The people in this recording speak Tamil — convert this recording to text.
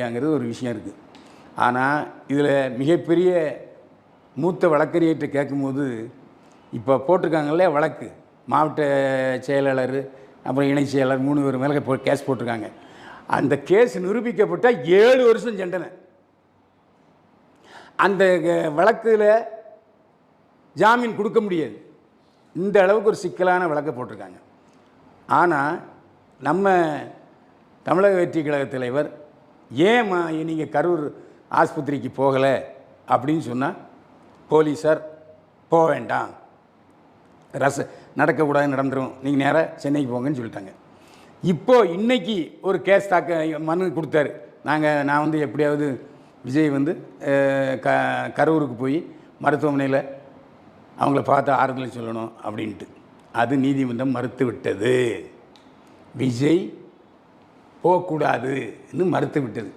இல்லையாங்கிறது ஒரு விஷயம் இருக்குது. ஆனால் இதில் மிகப்பெரிய மூத்த வழக்கறிஞர்கிட்ட கேட்கும்போது, இப்போ போட்டிருக்காங்கல்ல வழக்கு, மாவட்ட செயலாளர் அப்புறம் இணை செயலாளர் 3 பேர் மேலே கேஸ் போட்டிருக்காங்க. அந்த கேஸ் நிரூபிக்கப்பட்டால் 7 வருஷம் தண்டனை. அந்த வழக்கில் ஜாமீன் கொடுக்க முடியாது. இந்த அளவுக்கு ஒரு சிக்கலான வழக்கை போட்டிருக்காங்க. ஆனால் நம்ம தமிழக வெற்றி கழக தலைவர் ஏம்மா நீங்கள் கரூர் ஆஸ்பத்திரிக்கு போகலை அப்படின்னு சொன்னால், போலீஸார் போக வேண்டாம், நடக்கக்கூடாது, நடந்துடும், நீங்கள் நேராக சென்னைக்கு போங்கன்னு சொல்லிட்டாங்க. இப்போது இன்றைக்கி ஒரு கேஸ் மனு கொடுத்தாரு. நான் வந்து எப்படியாவது விஜய் வந்து கரூருக்கு போய் மருத்துவமனையில் அவங்கள பார்த்து ஆறுதல் சொல்லணும் அப்படின்ட்டு. அது நீதிமன்றம் மறுத்து விட்டது. விஜய் போகக்கூடாதுன்னு மறுத்து விட்டது.